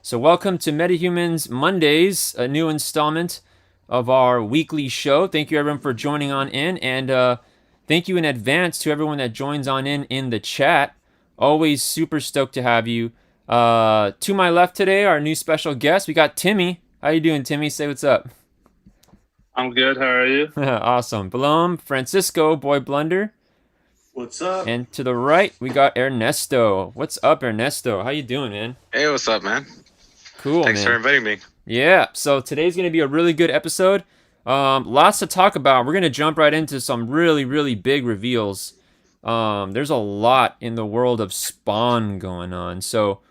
So, welcome to Metahumans Mondays, a new installment of our weekly show. Thank you, everyone, for joining on in, and thank you in advance to everyone that joins on in the chat. Always super stoked to have you. To my left today, our new special guest, we got Timmy. How you doing, Timmy? Say what's up. I'm good. How are you? Awesome. Below him, Francisco, Boy Blunder. What's up? And to the right, we got Ernesto. What's up, Ernesto? How you doing, man? Hey, what's up, man? Cool, Thanks man. for inviting me. Yeah, so today's going to be a really good episode. Lots to talk about. We're going to jump right into some really, really big reveals. There's a lot in the world of Spawn going on. So,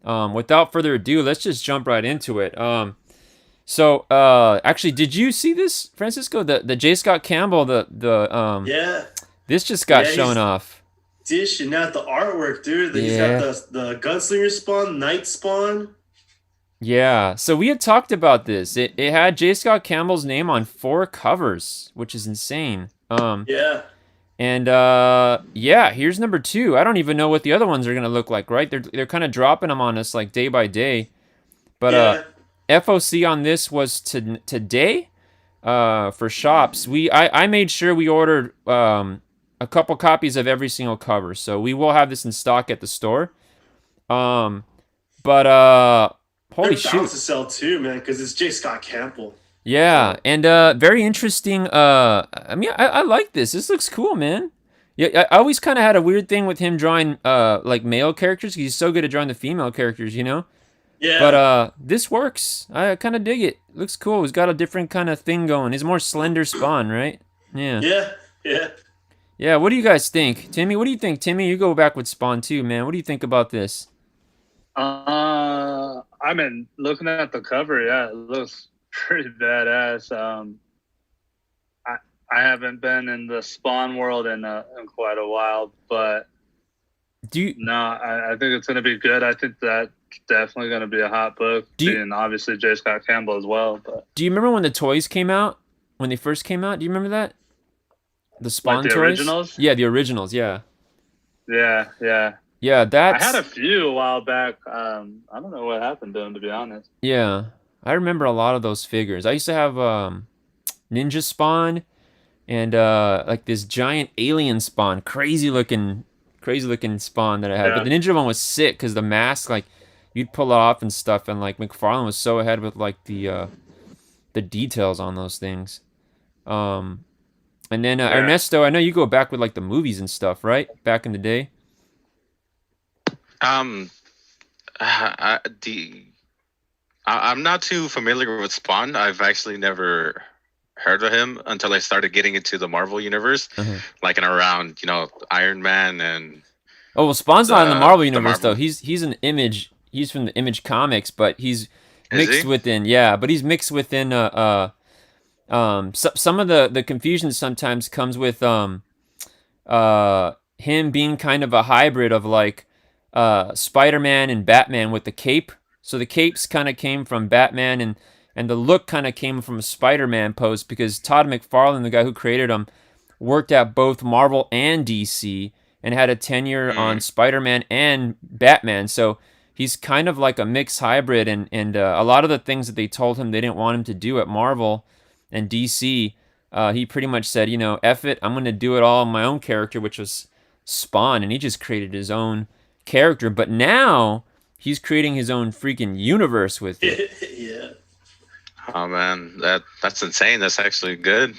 without further ado, let's just jump right into it. Actually, did you see this, Francisco? The J. Scott Campbell, Yeah, this just got yeah, shown he's off. dishing out the artwork, dude. He's Yeah. got the Gunslinger spawn, Night spawn. Yeah, so we had talked about this. It had J. Scott Campbell's name on 4 covers, which is insane. Yeah, And yeah, here's number 2. I don't even know what the other ones are gonna look like, right? They're kind of dropping them on us like day by day. But yeah, FOC on this was today. For shops, I made sure we ordered a couple copies of every single cover, so we will have this in stock at the store. But holy they're bound shoot. to sell too, man, because it's J. Scott Campbell. Yeah, So and very interesting. I mean, I like this. This looks cool, man. Yeah, I always kind of had a weird thing with him drawing like male characters. 'Cause he's so good at drawing the female characters, you know. But yeah, this works. I kind of dig it. Looks cool. He's got a different kind of thing going. He's more slender Spawn, right? Yeah. yeah, yeah. Yeah. What do you guys think, Timmy? What do you think, Timmy? You go back with Spawn too, man. What do you think about this? I mean, looking at the cover, yeah, it looks pretty badass. I I haven't been in the Spawn world in quite a while, but Do you no, I think it's gonna be good. I think that's definitely gonna be a hot book, do you being obviously J. Scott Campbell as well. But do you remember when the toys came out? When they first came out? Do you remember that? The like Spawn the toys? originals, Yeah, the originals. Yeah. yeah. Yeah, I had that's a few a while back. I don't know what happened to them, to be honest. yeah. I remember a lot of those figures. I used to have Ninja Spawn and like this giant alien Spawn, crazy looking Spawn that I had. But Yeah, the Ninja one was sick because the mask, like, you'd pull it off and stuff, and like McFarlane was so ahead with like the details on those things. Um, and then yeah. Ernesto, I know you go back with like the movies and stuff, right? Back in the day. Um, I, the I'm not too familiar with Spawn. I've actually never heard of him until I started getting into the Marvel universe, Uh-huh. like in around Iron Man and Oh well, Spawn's not in the the Marvel the universe though. Marvel. He's an Image. He's from the Image comics, but he's Is mixed he? within. Yeah, but he's mixed within. Some of the confusion sometimes comes with him being kind of a hybrid of like Spider-Man and Batman with the cape. So the capes kind of came from Batman and the look kind of came from a Spider-Man post because Todd McFarlane, the guy who created him, worked at both Marvel and DC and had a tenure on Mm, Spider-Man and Batman. So he's kind of like a mixed hybrid, and a lot of the things that they told him they didn't want him to do at Marvel and DC, he pretty much said, you know, F it, I'm gonna do it all on my own character, which was Spawn, and he just created his own character. But now he's creating his own freaking universe with it. Yeah. oh man, that's insane. That's actually good.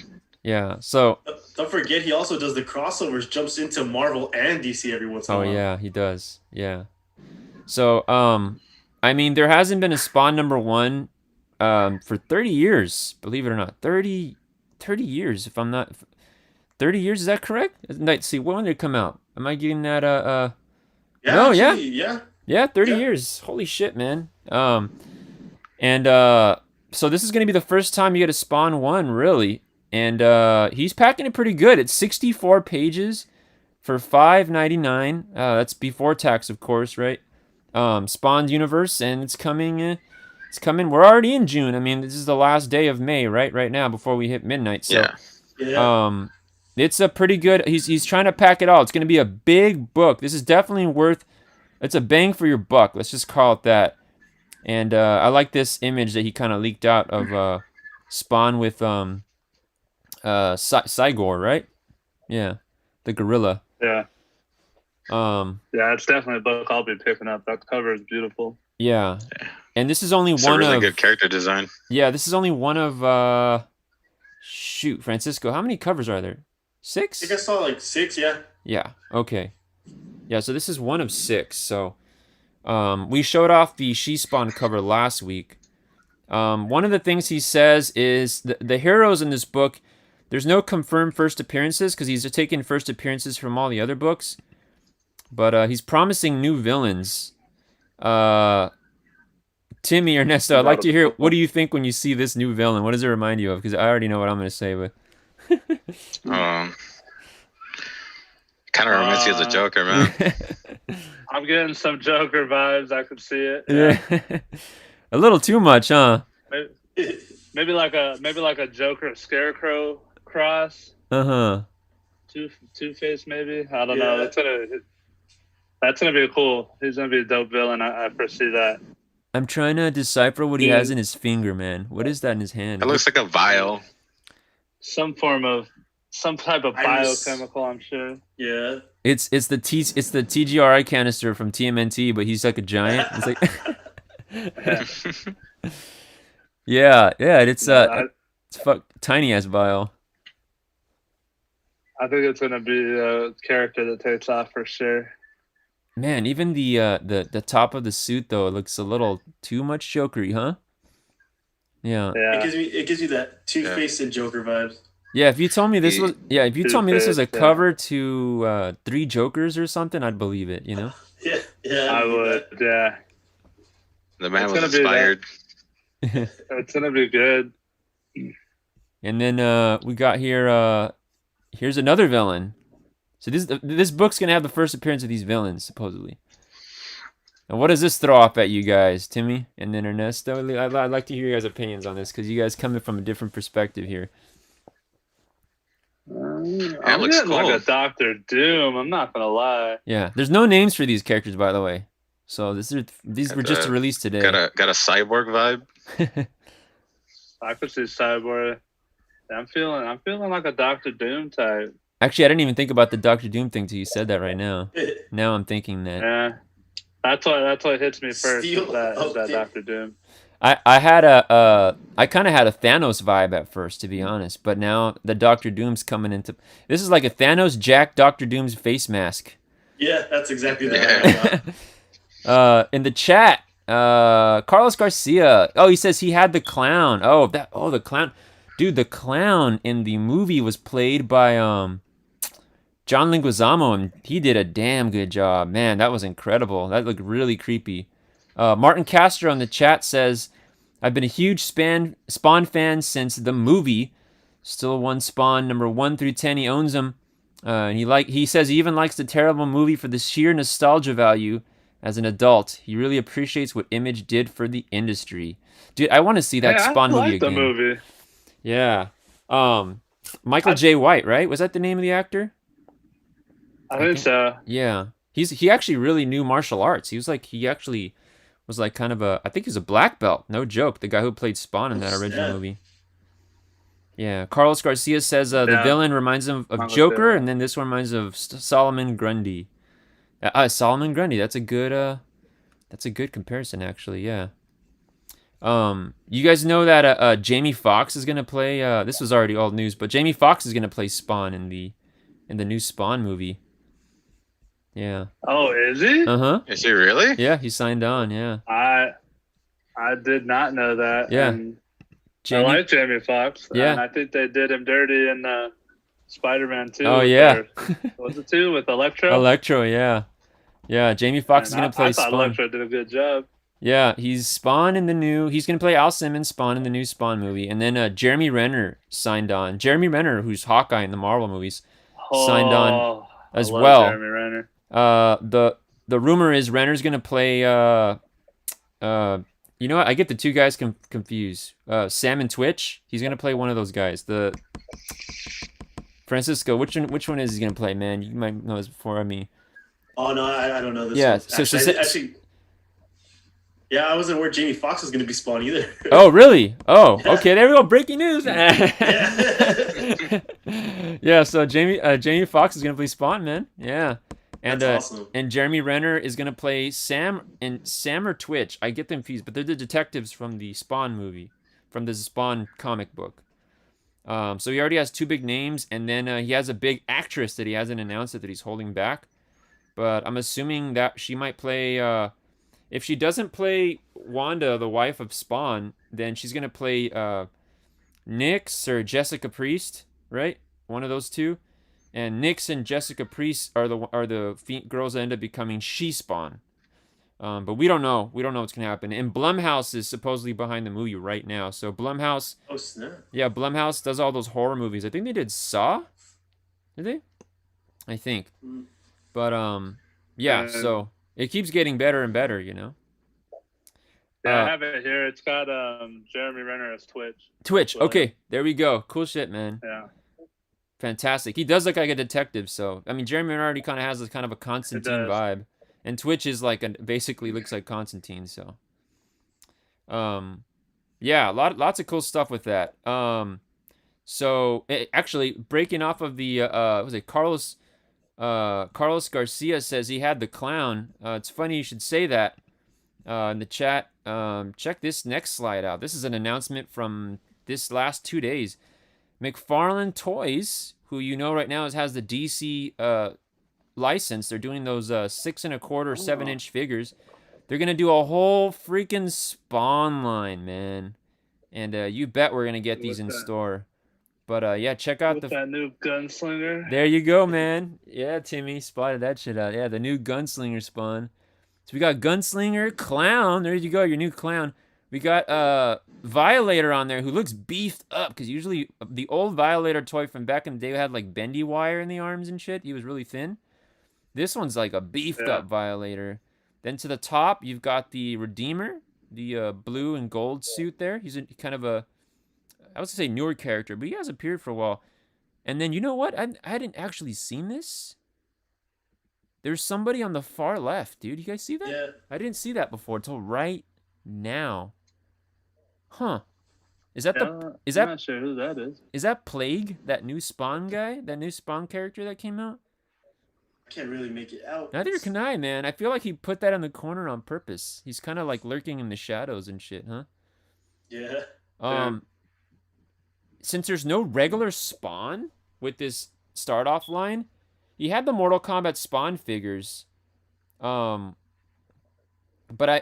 Yeah. So, Don't forget, he also does the crossovers, jumps into Marvel and DC every once in a oh while. yeah, he does. Yeah. So, I mean, there hasn't been a Spawn number 1 for 30 years, believe it or not. 30 years, if I'm not 30 years, is that correct? Let's see, when did it come out? Am I getting that Yeah, no, yeah. actually, yeah, Yeah, 30 yeah. years. Holy shit, man. And so this is going to be the first time you get a Spawn 1, really. And he's packing it pretty good. It's 64 pages for $5.99. That's before tax, of course, right? Spawn's universe, and it's coming. It's coming. We're already in June. I mean, this is the last day of May, right? Right now, before we hit midnight. So, Yeah. Yeah. um, it's a pretty good. He's trying to pack it all. It's going to be a big book. This is definitely worth. It's a bang for your buck. Let's just call it that. And I like this image that he kind of leaked out of Spawn with Cygor, right? Yeah, the gorilla. Yeah. Um, Yeah, it's definitely a book I'll be picking up. That cover is beautiful. yeah, and this is only It's one a really of good character design. yeah, this is only one of shoot, Francisco, how many covers are there? I think I 6? saw like 6. Yeah. Yeah. Okay. Yeah, so this is one of 6. So we showed off the She Spawn cover last week. One of the things he says is the heroes in this book, there's no confirmed first appearances because he's taking first appearances from all the other books. But he's promising new villains. Timmy, Ernesto, I'd like to hear, what do you think when you see this new villain? What does it remind you of? Because I already know what I'm going to say, but... Kind of reminds you of the Joker, man. I'm getting some Joker vibes. I could see it. Yeah. A little too much, huh? Maybe like a Joker Scarecrow cross. Two-Face maybe. I don't know. That's gonna be cool. He's gonna be a dope villain. I foresee that. I'm trying to decipher what he has in his finger, man. What is that in his hand? It looks like a vial. Some type of biochemical, I'm sure. Yeah. It's the TGRI canister from TMNT, but he's like a giant. It's like yeah, it's tiny ass vial. I think it's gonna be a character that takes off for sure. Man, even the top of the suit though, it looks a little too much Jokery, huh? Yeah. It gives you that Two-Face and Joker vibes. Yeah, if you told me this was this was a Yeah. cover to 3 Jokers or something, I'd believe it, you know? Yeah. I would. Yeah, The man It's was gonna be inspired. it's gonna be good. And then we got here here's another villain. So this book's gonna have the first appearance of these villains, supposedly. And what does this throw off at you guys, Timmy and then Ernesto? I'd like to hear your guys' opinions on this because you guys coming from a different perspective here. I'm looks getting cool. like a Doctor Doom. I'm not gonna lie. Yeah, there's no names for these characters, by the way. So these were just released today. Got a cyborg vibe. I could see Cyborg. I'm feeling like a Doctor Doom type. Actually, I didn't even think about the Doctor Doom thing till you said that right now. Now I'm thinking that. Yeah, that's what hits me first. Steel Is that update. Doctor Doom. I kind of had a Thanos vibe at first, to be honest, but now the Doctor Doom's coming into. This is like a Thanos Jack Doctor Doom's face mask. Yeah, that's exactly that. In the chat, Carlos Garcia. Oh, he says he had the clown. The clown, dude. The clown in the movie was played by John Leguizamo, and he did a damn good job. Man, that was incredible. That looked really creepy. Martin Castro in the chat says, I've been a huge Spawn fan since the movie. Still one Spawn, number 1 through 10. He owns them. And he says he even likes the terrible movie for the sheer nostalgia value as an adult. He really appreciates what Image did for the industry. Dude, I want to see that Spawn I movie like again. the movie. Yeah. Michael J. White, right? Was that the name of the actor? I think so. Yeah. He actually really knew martial arts. He actually was like kind of I think he's a black belt. No joke. The guy who played Spawn in that original movie. Yeah. Carlos Garcia says the villain reminds him of Joker, and then this one reminds him of Solomon Grundy. Solomon Grundy. That's a good comparison, actually. Yeah. You guys know that Jamie Foxx is gonna play. This was already old news, but Jamie Foxx is gonna play Spawn in the new Spawn movie. Yeah. Oh, is he? Is he really? Yeah, he signed on. Yeah. I did not know that. Yeah. And Jamie... I like Jamie Foxx. Yeah. And I think they did him dirty in Spider-Man 2. Oh yeah. Was it 2 with Electro? Electro, yeah. Yeah, Jamie Foxx is gonna play Spawn. I thought Electro did a good job. Yeah, he's Spawn in the new. He's gonna play Al Simmons Spawn in the new Spawn movie, and then Jeremy Renner signed on. Jeremy Renner, who's Hawkeye in the Marvel movies, signed on as well. Jeremy Renner. The rumor is Renner's gonna play. You know what? I get the two guys confused. Sam and Twitch. He's gonna play one of those guys. The Francisco. Which one is he gonna play? Man, you might know this before me. Oh no, I don't know this. Yeah, one. Actually, Yeah, I wasn't aware Jamie Foxx was gonna be Spawn either. Oh, really? Oh, Yeah. okay. There we go. Breaking news. Yeah. Yeah. So Jamie Foxx is gonna play Spawn, man. Yeah. And That's awesome. and Jeremy Renner is gonna play Sam or Twitch. I get them confused, but they're the detectives from the Spawn movie, from the Spawn comic book. So he already has two big names, and then he has a big actress that he hasn't announced that he's holding back. But I'm assuming that she might play. If she doesn't play Wanda, the wife of Spawn, then she's gonna play Nyx or Jessica Priest, right? One of those two. And Nyx and Jessica Priest are the girls that end up becoming She-Spawn. But we don't know. We don't know what's gonna happen. And Blumhouse is supposedly behind the movie right now. So Blumhouse, Oh snap! yeah, Blumhouse does all those horror movies. I think they did Saw. Did they? I think. Mm. But yeah. So it keeps getting better and better, you know. Yeah, I have it here. It's got Jeremy Renner as Twitch. Twitch. But, Okay, there we go. Cool shit, man. Yeah. Fantastic. He does look like a detective, so I mean, Jeremy Renner already kind of has this kind of a Constantine vibe, and Twitch is like basically looks like Constantine. So, yeah, lots of cool stuff with that. So actually breaking off of the was it Carlos Garcia says he had the clown. It's funny you should say that. In the chat, check this next slide out. This is an announcement from this last 2 days. McFarlane Toys, who you know right now has the DC license. They're doing those 6 1/4, 7-inch figures. They're gonna do a whole freaking Spawn line, man. And you bet we're gonna get these in store. But yeah, check out that new Gunslinger. There you go, man. Yeah, Timmy spotted that shit out. Yeah, the new Gunslinger Spawn. So we got Gunslinger, Clown. There you go, your new clown. We got Violator on there, who looks beefed up, because usually the old Violator toy from back in the day had like bendy wire in the arms and shit. He was really thin. This one's like a beefed up Violator. Then to the top, you've got the Redeemer, the blue and gold suit there. He's kind of a, I was gonna say newer character, but he has appeared for a while. And then you know what? I hadn't actually seen this. There's somebody on the far left, dude. You guys see that? Yeah. I didn't see that before until right now. Huh. Is that I'm not sure who that is. Is that Plague, that new Spawn guy? That new Spawn character that came out? I can't really make it out. Neither can I, man. I feel like he put that in the corner on purpose. He's kind of like lurking in the shadows and shit, huh? Yeah. Since there's no regular Spawn with this start off line, he had the Mortal Kombat Spawn figures. But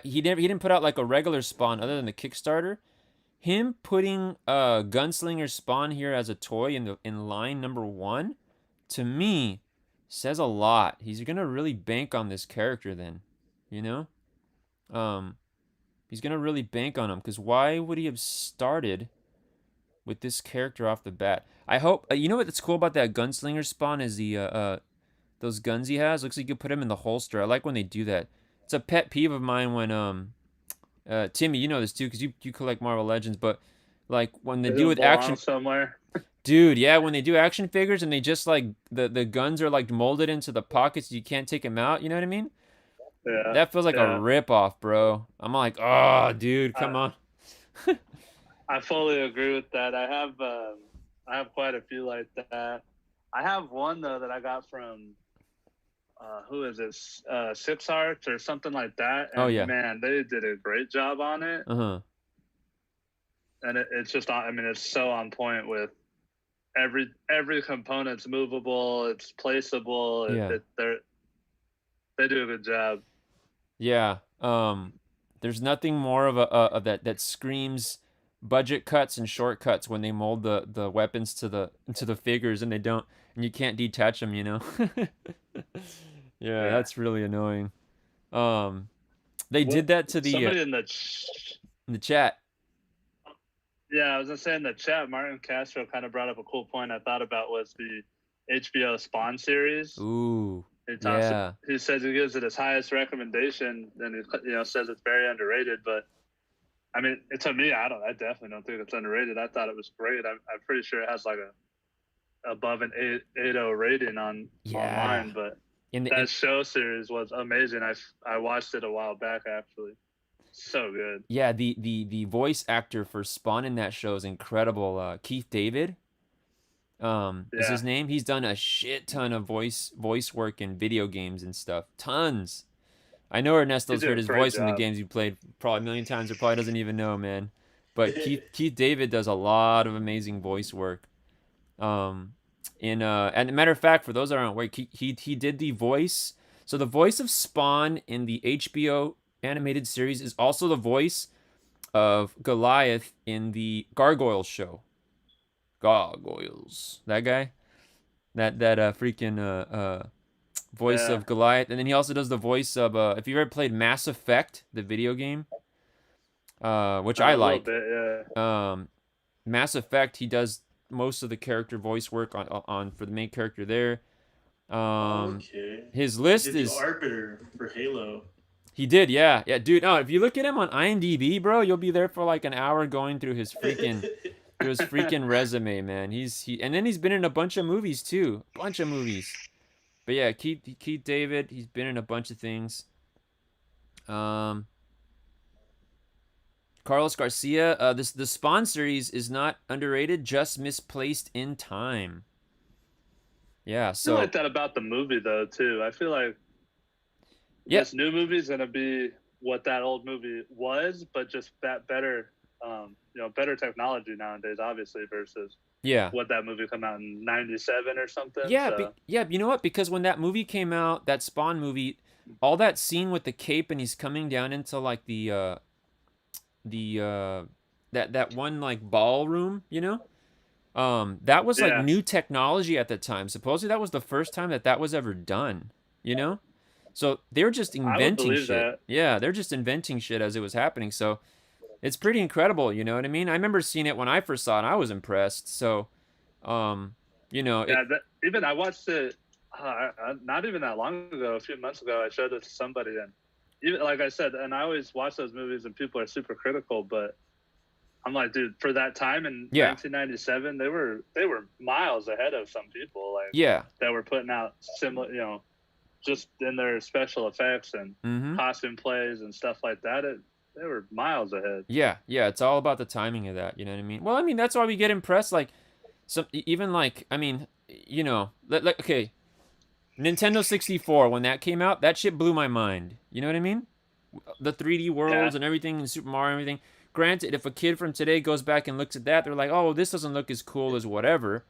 he didn't put out like a regular Spawn other than the Kickstarter. Him putting Gunslinger Spawn here as a toy in line number 1, to me, says a lot. He's gonna really bank on this character then, you know? He's gonna really bank on him, because why would he have started with this character off the bat? I hope you know what's cool about that Gunslinger Spawn is the those guns he has. Looks like you put him in the holster. I like when they do that. It's a pet peeve of mine when Timmy, you know this too, because you collect Marvel Legends, but like when they do with action somewhere. Dude, yeah, when they do action figures and they just like the guns are like molded into the pockets, you can't take them out. You know what I mean? Yeah. That feels like a rip off, bro. I'm like, oh, dude, come on. I fully agree with that. I have quite a few like that. I have one though that I got from who is this? Six Arts or something like that. And, oh yeah, man, they did a great job on it. And it's just, I mean, it's so on point with every component's movable, it's placeable. Yeah. They do a good job. Yeah. There's nothing more of that screams budget cuts and shortcuts when they mold the weapons into the figures and you can't detach them, you know. Yeah, that's really annoying. They did that to the somebody in the chat. Yeah, I was gonna say in the chat, Martin Castro kind of brought up a cool point I thought about was the HBO Spawn series. Ooh. He says he gives it his highest recommendation, and he says it's very underrated. But I mean, to me, I definitely don't think it's underrated. I thought it was great. I'm pretty sure it has like above an 8.0 rating online. But that show series was amazing. I watched it a while back actually. So good. Yeah, the voice actor for Spawn in that show is incredible. Keith David, is Yeah. his name. He's done a shit ton of voice work in video games and stuff. Tons. I know He Ernesto's did heard a his great voice in the job. games you played probably a million times or probably doesn't even know, man. But Keith David does a lot of amazing voice work. Um, and a matter of fact, for those that aren't aware, he did the voice. So the voice of Spawn in the HBO animated series is also the voice of Goliath in the Gargoyles show. Gargoyles, that guy, that freaking voice Yeah. of Goliath, and then he also does the voice of if you ever played Mass Effect, the video game, which I A little like. bit, yeah. Mass Effect, he does most of the character voice work on for the main character there. Okay. His He list did the is Arbiter for Halo. he did, yeah, dude. No, if you look at him on IMDb, bro, you'll be there for like an hour going through his freaking resume, man. And then he's been in a bunch of movies too, bunch of movies. But yeah, Keith David, he's been in a bunch of things. Carlos Garcia, the Spawn series is not underrated, just misplaced in time. Yeah, I feel so like that about the movie though too. I feel like this new movie is gonna be what that old movie was, but just that better, better technology nowadays, obviously, versus yeah. what that movie come out in '97 or something. Yeah, So, yeah, you know what? Because when that movie came out, that Spawn movie, all that scene with the cape and he's coming down into like that one like ballroom, you know? That was like yeah, new technology at the time. Supposedly that was the first time that was ever done, you know? So they were just I would inventing believe shit. that. Yeah, they're just inventing shit as it was happening. So it's pretty incredible, you know what I mean? I remember seeing it when I first saw it and I was impressed. So you know, Yeah, even I watched it not even that long ago, a few months ago. I showed it to somebody, and even like I said, and I always watch those movies, and people are super critical, but I'm like, dude, for that time in Yeah. 1997, they were miles ahead of some people, like yeah. that were putting out similar, just in their special effects and costume plays and stuff like that. They were miles ahead. Yeah, it's all about the timing of that, you know what I mean? Well, I mean, that's why we get impressed, like, even like, I mean, you know, okay, Nintendo 64, when that came out, that shit blew my mind, you know what I mean? The 3D worlds and everything, and Super Mario and everything. Granted, if a kid from today goes back and looks at that, they're like, oh, this doesn't look as cool as whatever,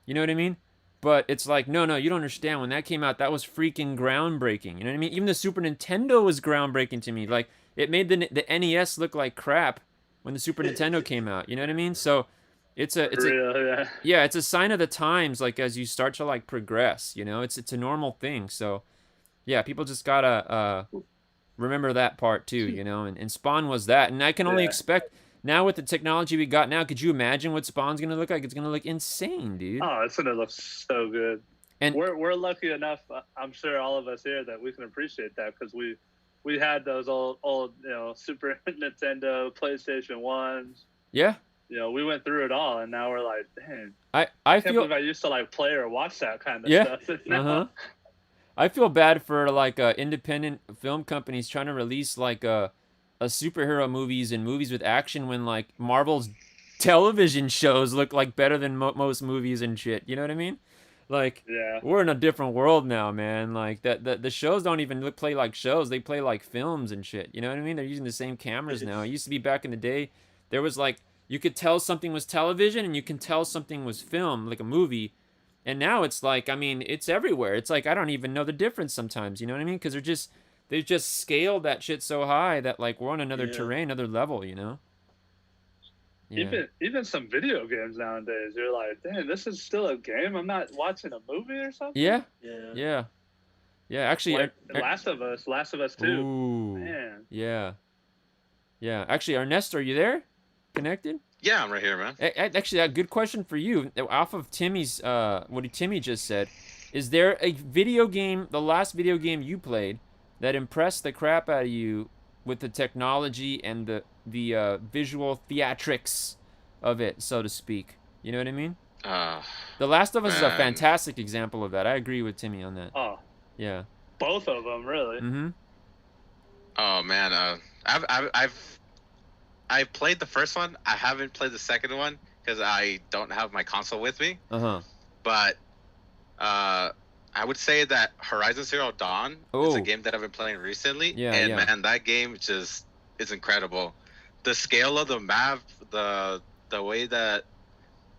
you know what I mean? But it's like, no, you don't understand. When that came out, that was freaking groundbreaking. You know what I mean? Even the Super Nintendo was groundbreaking to me. Like, it made the NES look like crap when the Super Nintendo came out. You know what I mean? So, it's a sign of the times. Like as you start to like progress, you know, it's a normal thing. So, yeah, people just gotta remember that part too. You know, and Spawn was that, and I can only expect. Now with the technology we got now, could you imagine what Spawn's gonna look like? It's gonna look insane, dude. Oh, it's gonna look so good. And we're lucky enough, I'm sure all of us here, that we can appreciate that because we had those old Super Nintendo, PlayStation 1s. Yeah. We went through it all, and now we're like, dang. I can't believe I used to like play or watch that kind of stuff. Now. I feel bad for like independent film companies trying to release like a superhero movies and movies with action when like Marvel's television shows look like better than most movies and shit. You know what I mean? Like, we're in a different world now, man. Like the shows don't even play like shows; they play like films and shit. You know what I mean? They're using the same cameras now. It used to be back in the day, there was like you could tell something was television and you can tell something was film, like a movie. And now it's like, I mean, it's everywhere. It's like I don't even know the difference sometimes. You know what I mean? Because they've just scaled that shit so high that like we're on another terrain, another level. You know? Yeah. Even some video games nowadays, you're like, damn, this is still a game. I'm not watching a movie or something. Yeah. Actually, like Last of Us 2. Ooh, man. Yeah. Actually, Ernesto, are you there? Connected? Yeah, I'm right here, man. Actually, a good question for you. Off of Timmy's, what Timmy just said, is there a video game, the last video game you played, that impressed the crap out of you with the technology and the visual theatrics of it, so to speak? You know what I mean? The Last of Us is a fantastic example of that. I agree with Timmy on that. Oh. Yeah. Both of them, really. Mm-hmm. Oh man, I've played the first one. I haven't played the second one because I don't have my console with me. Uh-huh. But I would say that Horizon Zero Dawn is a Oh. game that I've been playing recently, Yeah, and yeah. man, that game just is incredible. The scale of the map, the way that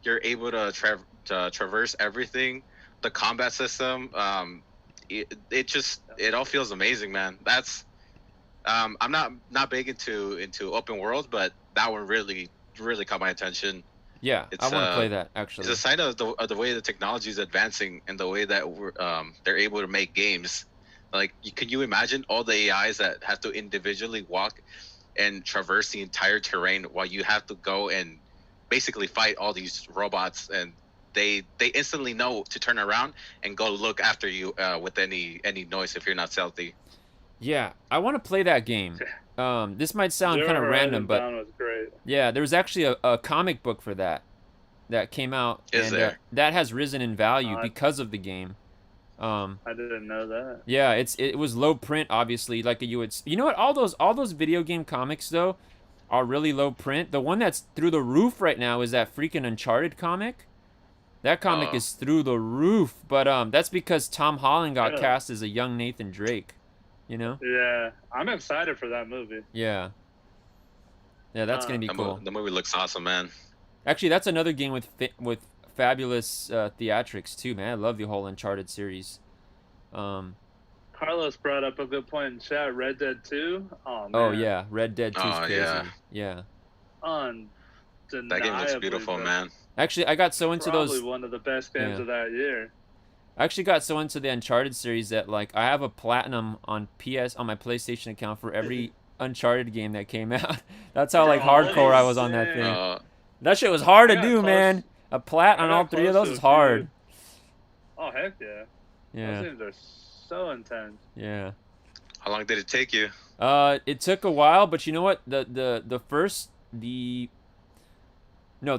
you're able to traverse everything, the combat system, it all feels amazing, man. That's I'm not big into open world, but that one really caught my attention. Yeah, I It's want to play that, it's actually. a sign of the way the technology is advancing and the way that they're able to make games. Like, can you imagine all the AIs that have to individually walk and traverse the entire terrain while you have to go and basically fight all these robots, and they instantly know to turn around and go look after you with any noise if you're not stealthy. Yeah, I want to play that game. This might sound Zero kind of random, Horizon but Dawn was great. yeah, there was actually a comic book for that came out, Is and there? that has risen in value I because of the game. I didn't know that. Yeah, it was low print, obviously, like you would. You know what? All those video game comics though are really low print. The one that's through the roof right now is that freaking Uncharted comic. That comic Oh. is through the roof, but that's because Tom Holland got Yeah. cast as a young Nathan Drake. You know? Yeah, I'm excited for that movie. Yeah. Yeah, that's gonna be cool. The movie looks awesome, man. Actually, that's another game with fabulous theatrics too, man. I love the whole Uncharted series. Carlos brought up a good point in chat. Red Dead 2. Oh man. Oh yeah, Red Dead 2's Oh, crazy. yeah. Yeah. Undeniably. That game looks beautiful, bro. man. Actually, I got so into Probably those. one of the best games Yeah. of that year. I actually got so into the Uncharted series that like I have a platinum on my PlayStation account for every Uncharted game that came out. That's how like Oh, hardcore I was on that insane. thing. That shit was hard I to got do, close- man. A plat I on got all three of close those to is a few. hard. Oh heck yeah. Those Yeah, games are so intense. yeah. How long did it take you? It took a while, but you know what? The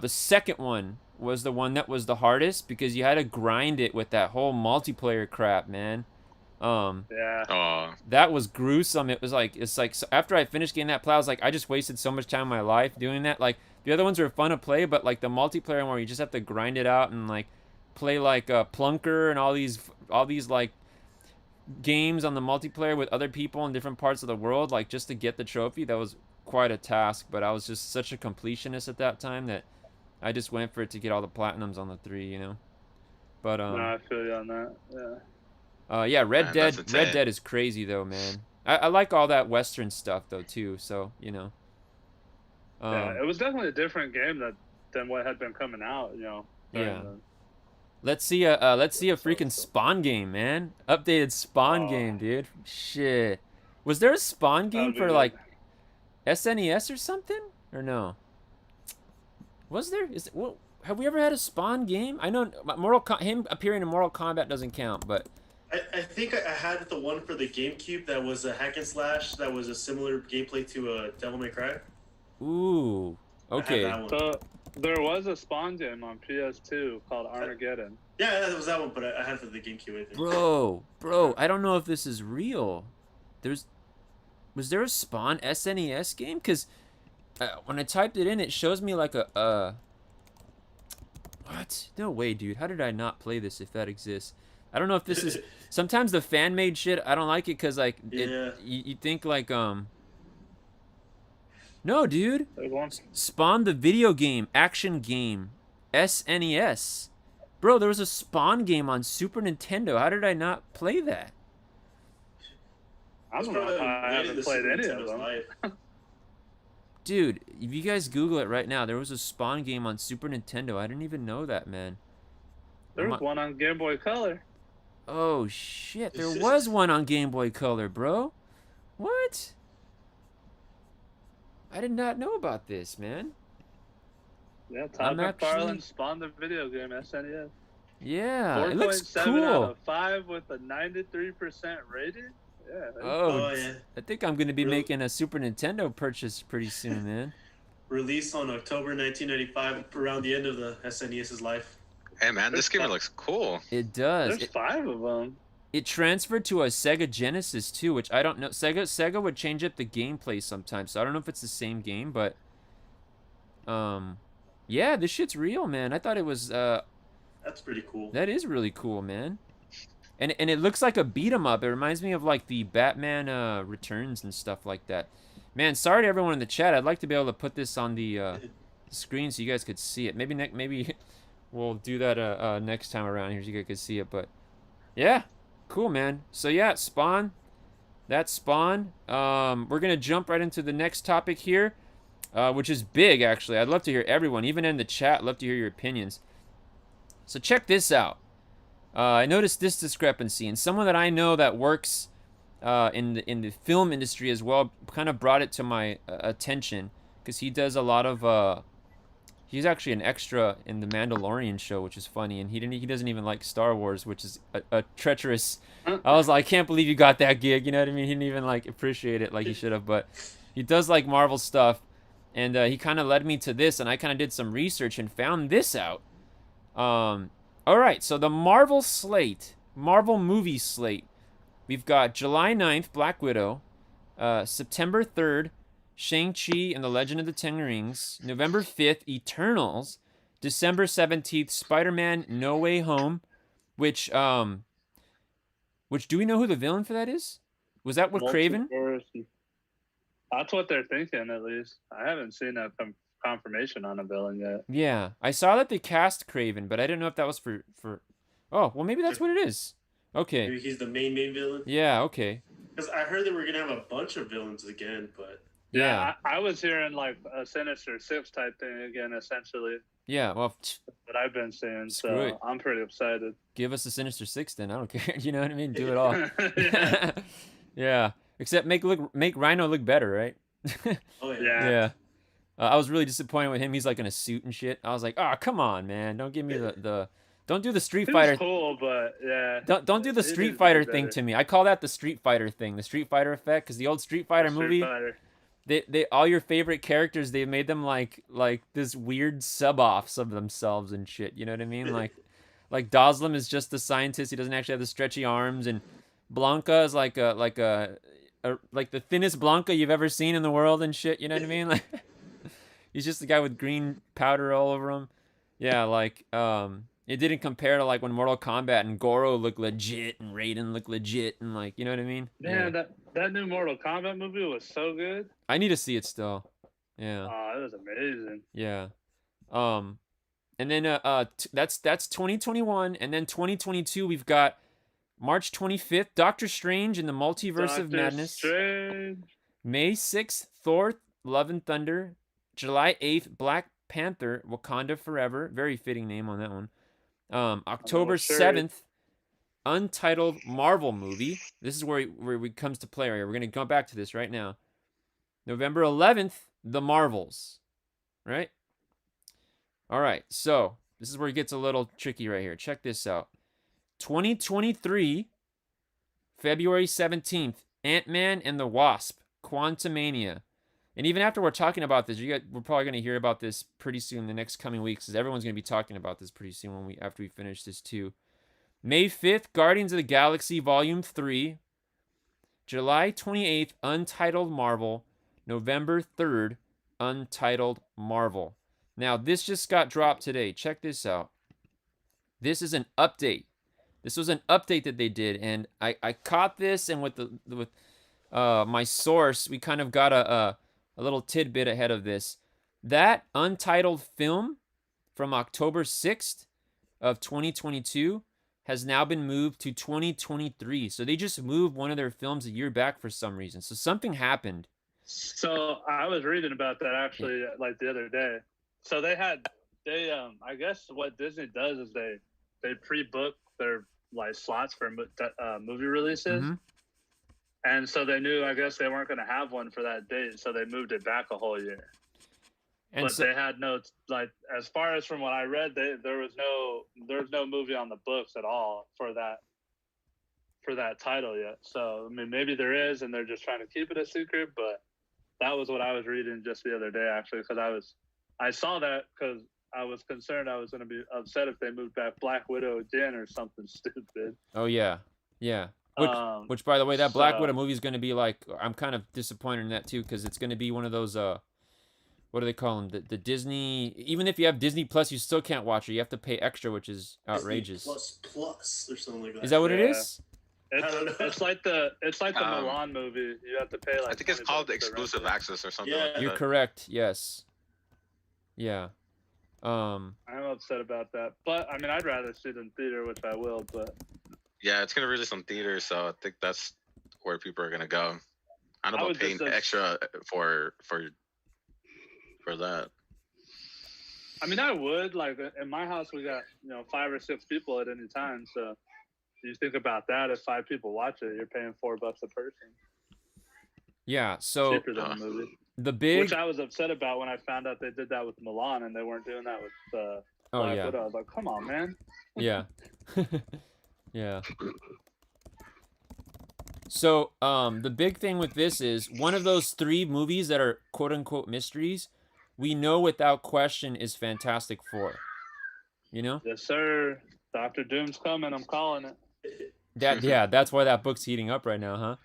second one was the one that was the hardest because you had to grind it with that whole multiplayer crap, man. Yeah. Oh, That was gruesome. It's like so after I finished getting that plat, I was like, I just wasted so much time in my life doing that. Like the other ones were fun to play, but like the multiplayer one where you just have to grind it out and like play like Plunker and all these like games on the multiplayer with other people in different parts of the world, like just to get the trophy, that was quite a task. But I was just such a completionist at that time that I just went for it to get all the platinums on the 3, you know. But No, I feel you on that. Yeah. yeah, Red Man, Dead. that's Red insane. Dead is crazy though, man. I like all that Western stuff though too. So you know. Yeah. It was definitely a different game than what had been coming out, you know. during Yeah. the- Let's see a freaking Spawn game, man. Updated Spawn Oh. game, dude. Shit. Was there a Spawn That game would be for good. like SNES or something? Or no? Was there? Have we ever had a Spawn game? I know him appearing in Mortal Kombat doesn't count, but I think I had the one for the GameCube that was a hack and slash that was a similar gameplay to Devil May Cry. ooh, I had okay. that one. So there was a Spawn game on PS2 called Armageddon. Yeah, that was that one, but I had it for the GameCube, I think. Bro, I don't know if this is real. Was there a Spawn SNES game? Cause when I typed it in, it shows me like a what? No way, dude. How did I not play this if that exists? I don't know if this is. Sometimes the fan made shit, I don't like it because like Yeah. you think like No, dude. There's one. Spawn the video game, action game, SNES. Bro, there was a Spawn game on Super Nintendo. How did I not play that? I It's don't know probably how I late in haven't the played Super any of Nintendo's them. life. Dude, if you guys Google it right now, there was a Spawn game on Super Nintendo. I didn't even know that, man. There was one on Game Boy Color. Oh shit, there was one on Game Boy Color, bro. What? I did not know about this, man. Yeah, Todd I'm actually- McFarlane spawned the video game SNES. Yeah, it looks 4.7 out cool. of 5 with a 93% rating. Yeah. Oh, yeah. I think I'm gonna be Really? making a Super Nintendo purchase pretty soon, man. Released on October 1995, around the end of the SNES's life. hey man, this There's game fun. looks cool. It does. There's 5 of them. it transferred to a Sega Genesis too, which I don't know. Sega would change up the gameplay sometimes, so I don't know if it's the same game, but yeah, this shit's real, man. I thought it was That's pretty cool. that is really cool, man. And it looks like a beat 'em up. It reminds me of like the Batman Returns and stuff like that. Man, sorry to everyone in the chat. I'd like to be able to put this on the screen so you guys could see it. Maybe we'll do that next time around here so you guys could see it. But yeah, cool, man. So yeah, Spawn. That's Spawn. We're gonna jump right into the next topic here, which is big actually. I'd love to hear everyone, even in the chat. I'd love to hear your opinions. So check this out. I noticed this discrepancy, and someone that I know that works in the film industry as well kind of brought it to my attention because he does a lot of he's actually an extra in the Mandalorian show, which is funny, and he doesn't even like Star Wars, which is a treacherous. I was like, I can't believe you got that gig. You know what I mean? He didn't even like appreciate it like he should have, but he does like Marvel stuff, and he kind of led me to this, and I kind of did some research and found this out. All right, so the Marvel slate, Marvel movie slate. We've got July 9th, Black Widow, September 3rd, Shang-Chi and the Legend of the Ten Rings, November 5th, Eternals, December 17th, Spider-Man No Way Home, which do we know who the villain for that is? Was that with Craven? That's what they're thinking, at least. I haven't seen a confirmation on a villain yet. Yeah, I saw that they cast Craven, but I didn't know if that was for. Oh, well, maybe that's what it is. Okay. Maybe he's the main villain. Yeah. Okay. Because I heard that we're gonna have a bunch of villains again, but yeah, I was hearing like a Sinister Six type thing again, essentially. Yeah. Well, that I've been seeing, screw so I'm pretty excited. Give us a Sinister Six, then I don't care. You know what I mean? Do it all. Yeah. Yeah. Except make Rhino look better, right? oh yeah. Yeah. I was really disappointed with him. He's like in a suit and shit. I was like, oh, come on, man. Don't give me the don't do the Street Fighter. Cool, but yeah. Don't do the Street Fighter thing to me. I call that the Street Fighter thing, the Street Fighter effect, because the old Street Fighter movie, they all your favorite characters, they made them like this weird sub-offs of themselves and shit. You know what I mean? Like Doslam is just the scientist. He doesn't actually have the stretchy arms, and Blanca is like the thinnest Blanca you've ever seen in the world and shit. You know what I mean? Like. He's just the guy with green powder all over him. Yeah, like, it didn't compare to, like, when Mortal Kombat and Goro looked legit and Raiden looked legit and, like, you know what I mean? Man, yeah. that new Mortal Kombat movie was so good. I need to see it still. Yeah. Oh, it was amazing. Yeah. And then, that's 2021. And then 2022, we've got March 25th, Doctor Strange in the Multiverse of Madness. Strange. May 6th, Thor, Love and Thunder. July 8th, Black Panther, Wakanda Forever. Very fitting name on that one. October 7th, Untitled Marvel movie. This is where it comes to play right here. We're going to go back to this right now. November 11th, The Marvels. Right? All right, so this is where it gets a little tricky right here. Check this out. 2023, February 17th, Ant-Man and the Wasp, Quantumania. And even after we're talking about this, we're probably going to hear about this pretty soon in the next coming weeks, because everyone's going to be talking about this pretty soon after we finish this too. May 5th, Guardians of the Galaxy Volume 3. July 28th, Untitled Marvel. November 3rd, Untitled Marvel. Now, this just got dropped today. Check this out. This is an update. This was an update that they did, and I caught this, and with my source, we kind of got a little tidbit ahead of this. That Untitled film from October 6th of 2022 has now been moved to 2023. So they just moved one of their films a year back for some reason. So something happened. So I was reading about that actually like the other day. So they I guess what Disney does is they pre-book their like slots for movie releases. Mm-hmm. And so they knew, I guess, they weren't going to have one for that date, so they moved it back a whole year. And but they had no, like, as far as from what I read, there was no movie on the books at all for that title yet. So I mean, maybe there is, and they're just trying to keep it a secret. But that was what I was reading just the other day, actually, because I saw that because I was concerned I was going to be upset if they moved back Black Widow again or something stupid. Oh yeah. Yeah. Um, Which by the way, that Black so- Widow movie is going to be like, I'm kind of disappointed in that too, because it's going to be one of those what do they call them? The Disney. Even if you have Disney Plus, you still can't watch it. You have to pay extra, which is outrageous. Disney Plus or something like that. Is that what it Yeah. is? I don't know. It's like the Um, Milan movie. You have to pay like. I think it's $20 called to rent exclusive it. access or something Yeah. like You're that. correct. Yes. Yeah. I'm upset about that, but I mean, I'd rather see it in theater, which I will. But Yeah, it's gonna release on theaters, so I think that's where people are gonna go. I don't I know would about paying just- extra for that. I mean, I would like in my house. We got 5 or 6 people at any time, so you think about that. If 5 people watch it, you're paying $4 a person, Yeah. So cheaper than a movie. the big. Which I was upset about when I found out they did that with Milan and they weren't doing that with Oh Black yeah. Widow. I was like, come on, man. Yeah. Yeah. So, the big thing with this is one of those 3 movies that are quote unquote mysteries, we know without question is Fantastic Four. You know? Yes, sir. Dr. Doom's coming. I'm calling it. That's why that book's heating up right now,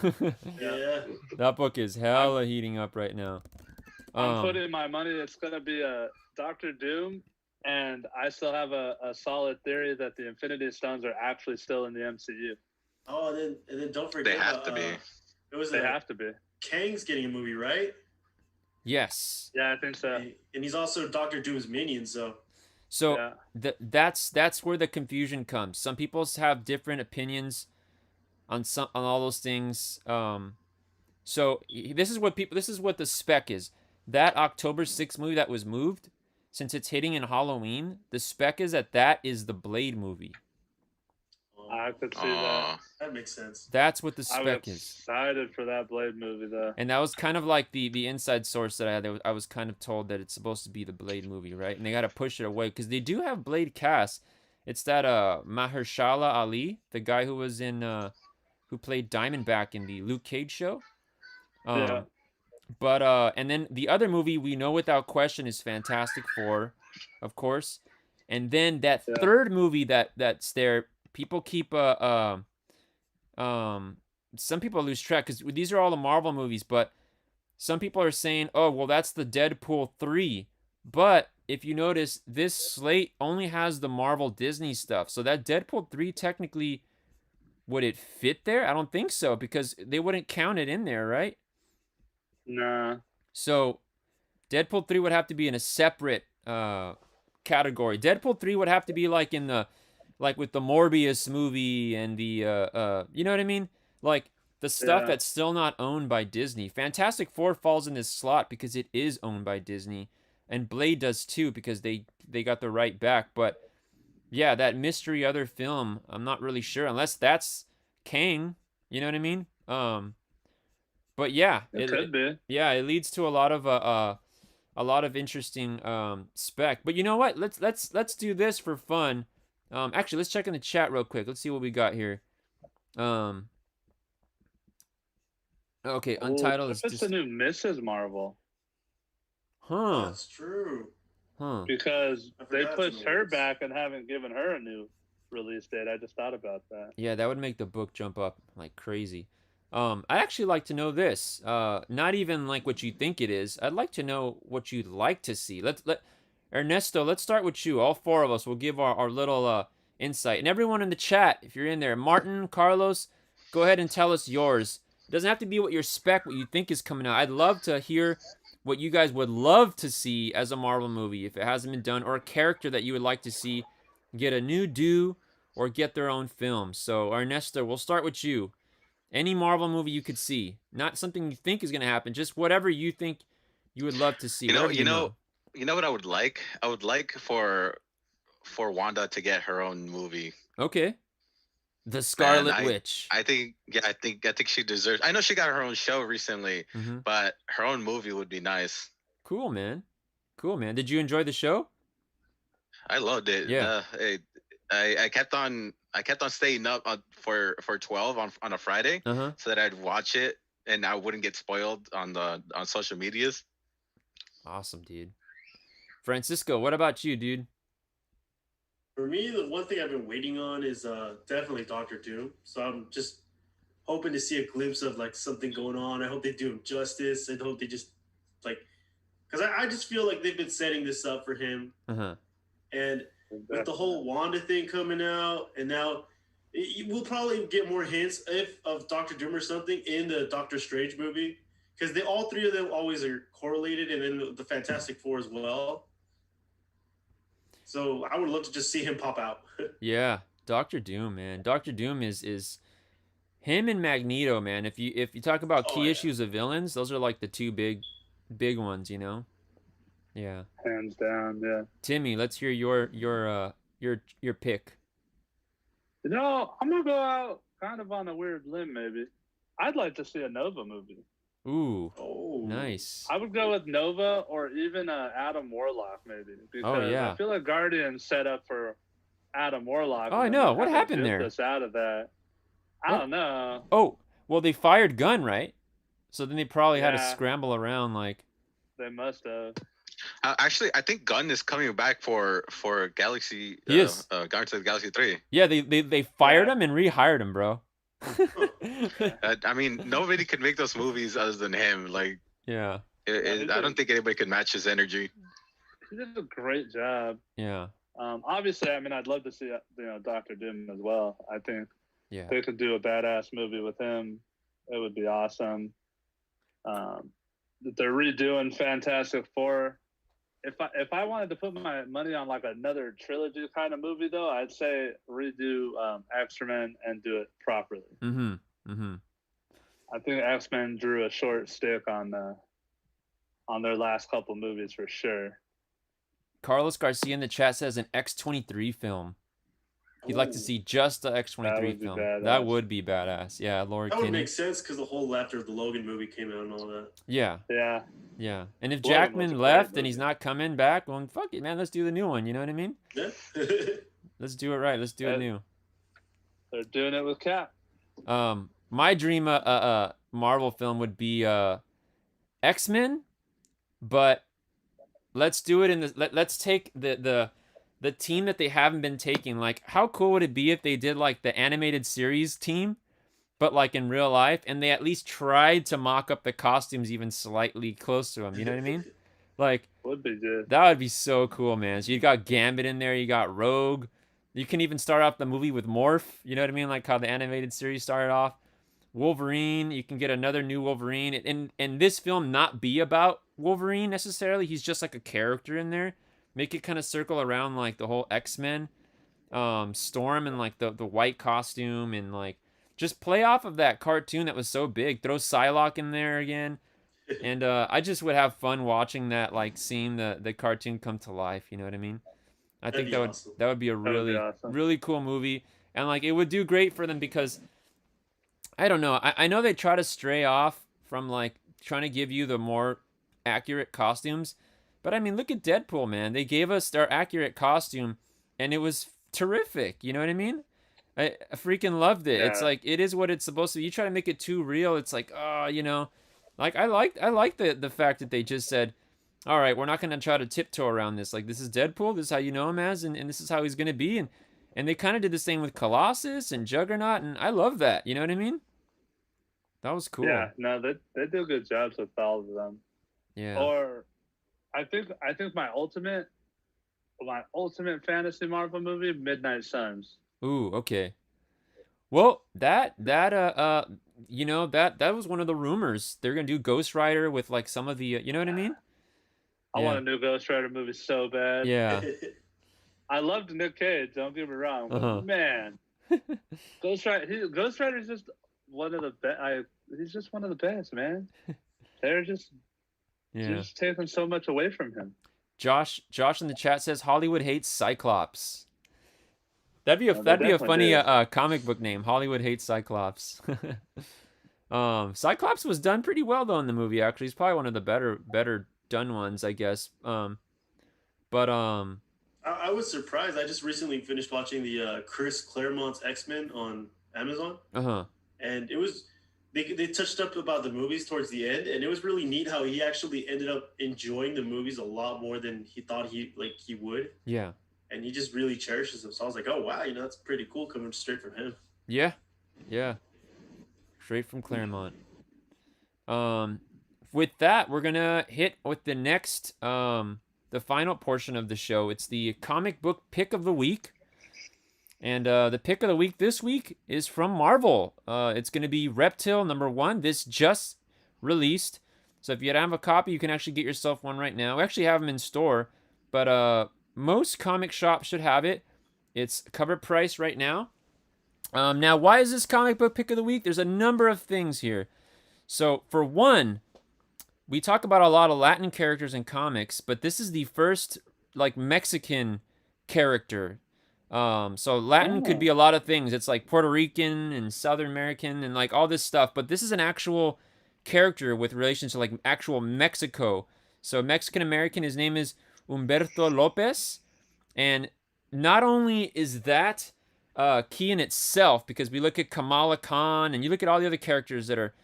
huh? Yeah. That book is hella heating up right now. I'm putting my money. It's going to be a Dr. Doom. And I still have a solid theory that the Infinity Stones are actually still in the MCU. Oh, and then don't forget. They have to be. It was They have to be. Kang's getting a movie, right? Yes. Yeah, I think so. And he's also Doctor Doom's minion, so. So Yeah. that's where the confusion comes. Some people have different opinions on all those things. So this is what the spec is. That October 6th movie that was moved, since it's hitting in Halloween, the spec is that is the Blade movie. I could see that. That makes sense. That's what the I spec was is. excited for that Blade movie, though. And that was kind of like the inside source that I had. I was kind of told that it's supposed to be the Blade movie, right? And they got to push it away because they do have Blade cast. It's that Mahershala Ali, the guy who was in who played Diamondback in the Luke Cage show. Yeah. But and then the other movie we know without question is Fantastic Four, of course. And then that Yeah. third movie that's there, people keep some people lose track because these are all the Marvel movies, but some people are saying, oh, well, that's the Deadpool 3. But if you notice, this slate only has the Marvel Disney stuff. So that Deadpool 3 technically, would it fit there? I don't think so because they wouldn't count it in there, right? Nah. So Deadpool 3 would have to be in a separate category. Deadpool 3 would have to be like in the with the Morbius movie and the you know what I mean? Like the stuff Yeah. that's still not owned by Disney. Fantastic Four falls in this slot because it is owned by Disney, and Blade does too because they got the right back. But yeah, that mystery other film, I'm not really sure unless that's Kang. You know what I mean? But yeah, It could be. yeah, it leads to a lot of interesting spec. But you know what? Let's do this for fun. Actually, let's check in the chat real quick. Let's see what we got here. Okay, Untitled Ooh, is it's just the new Mrs. Marvel huh. That's true. because I they forgot pushed to know her this. back and haven't given her a new release date. I just thought about that. Yeah, that would make the book jump up like crazy. I'd actually like to know this. Not even like what you think it is. I'd like to know what you'd like to see. Let Ernesto, let's start with you. All 4 of us will give our little insight. And everyone in the chat, if you're in there, Martin, Carlos, go ahead and tell us yours. It doesn't have to be what your spec, what you think is coming out. I'd love to hear what you guys would love to see as a Marvel movie if it hasn't been done, or a character that you would like to see get a new due or get their own film. So Ernesto, we'll start with you. Any Marvel movie you could see, not something you think is going to happen, just whatever you think you would love to see. You know, whatever you know what I would like? I would like for Wanda to get her own movie. Okay. The Scarlet I- Witch. I think she deserves. I know she got her own show recently, Mhm. but her own movie would be nice. Cool, man. Cool, man. Did you enjoy the show? I loved it. Yeah. I kept on staying up for 12 on a Friday Uh-huh. so that I'd watch it and I wouldn't get spoiled on social medias. Awesome, dude. Francisco, what about you, dude? For For me, the one thing I've been waiting on is definitely Doctor Doom. So I'm just hoping to see a glimpse of like something going on. I hope they do him justice. I hope they just like because I just feel like they've been setting this up for him. Uh-huh. And with the whole Wanda thing coming out, and now we'll probably get more hints if of Doctor Doom or something in the Doctor Strange movie because they all three of them always are correlated, and then the Fantastic Four as well. So I would love to just see him pop out. Yeah, Doctor Doom, man. Doctor Doom is him and Magneto, man. If you talk about key issues of villains, those are like the two big ones, you know. Yeah. Hands down, yeah. Timmy, let's hear your pick. You know, I'm gonna go out kind of on a weird limb, maybe. I'd like to see a Nova movie. Ooh. Oh, Nice. I would go with Nova or even Adam Warlock, maybe. Because yeah. I feel like Guardians set up for Adam Warlock. Oh, I know. What happened there? Us out of that. I don't know. Oh, well, they fired Gunn, right? So then they probably had to Yeah. scramble around, like. They must have. Actually, I think Gunn is coming back for Galaxy. He is. Guardians of the Galaxy 3. Yeah, they fired him and rehired him, bro. I mean, nobody could make those movies other than him. Like, Yeah. I don't think anybody could match his energy. He did a great job. Yeah. Obviously, I mean, I'd love to see Doctor Doom as well. I think Yeah. they could do a badass movie with him. It would be awesome. They're redoing Fantastic Four. If I wanted to put my money on like another trilogy kind of movie, though, I'd say redo X-Men and do it properly. Mm-hmm. Mm-hmm. I think X-Men drew a short stick on their last couple movies for sure. Carlos Garcia in the chat says an X-23 film. He'd like to see just the X-23 film. That would be badass. Yeah, Laura that would Kinney. make sense because the whole after the Logan movie came out and all that. Yeah. Yeah. Yeah. And if Logan was Jackman a left great and he's not coming back, well, fuck it, man. Let's do the new one. You know what I mean? Yeah. Let's do it right. Let's do it new. They're doing it with Cap. My dream Marvel film would be X-Men, but let's do it in the let's take the team that they haven't been taking. Like, how cool would it be if they did like the animated series team, but like in real life, and they at least tried to mock up the costumes even slightly close to them? You know what I mean? Like, Would be good. that would be so cool, man. So you got Gambit in there, you got Rogue. You can even start off the movie with Morph. You know what I mean? Like how the animated series started off. Wolverine, you can get another new Wolverine, and this film not be about Wolverine necessarily. He's just like a character in there. Make it kind of circle around like the whole X-Men, Storm and like the white costume, and like just play off of that cartoon that was so big. Throw Psylocke in there again, and I just would have fun watching that, like seeing the cartoon come to life. You know what I mean? I think that would be a really awesome. really cool movie, and like it would do great for them because I don't know. I know they try to stray off from like trying to give you the more accurate costumes. But I mean, look at Deadpool, man. They gave us their accurate costume, and it was terrific. You know what I mean? I freaking loved it. Yeah. It's like it is what it's supposed to be. You try to make it too real, it's like, oh, you know, like I like the fact that they just said, all right, we're not gonna try to tiptoe around this. Like, this is Deadpool. This is how you know him as, and this is how he's gonna be. And they kind of did the same with Colossus and Juggernaut, and I love that. You know what I mean? That was cool. Yeah, no, they do good jobs with all of them. Yeah. Or I think my ultimate fantasy Marvel movie, Midnight Suns. Ooh, okay. Well, that you know, that was one of the rumors. They're gonna do Ghost Rider with like some of the, you know what I mean? I Yeah. want a new Ghost Rider movie so bad. Yeah. I loved Nick Cage. Don't get me wrong, but Uh-huh. man, Ghost Rider is just one of the best. He's just one of the best, man. They're just taking so much away from him. Josh in the chat says Hollywood hates Cyclops. That'd be a definitely funny do. comic book name. Hollywood hates Cyclops. Cyclops was done pretty well though in the movie. Actually, he's probably one of the better done ones, I guess. But I was surprised. I just recently finished watching the Chris Claremont's X-Men on Amazon, and it was they touched up about the movies towards the end, and it was really neat how he actually ended up enjoying the movies a lot more than he thought he would. Yeah. and he just really cherishes them. So I was like, oh wow, that's pretty cool coming straight from him. Yeah, yeah, straight from Claremont. With that, we're gonna hit with the next, the final portion of the show. It's the comic book pick of the week. And the pick of the week this week is from Marvel. It's going to be Reptile #1. This just released. So if you don't have a copy, you can actually get yourself one right now. We actually have them in store, but most comic shops should have it. It's cover price right now. Now, why is this comic book pick of the week? There's a number of things here. So for one, we talk about a lot of Latin characters in comics, but this is the first like Mexican character. So Latin could be a lot of things. It's like Puerto Rican and Southern American and like all this stuff. But this is an actual character with relation to like actual Mexico. So Mexican American, his name is Humberto Lopez. And not only is that key in itself, because we look at Kamala Khan and you look at all the other characters that are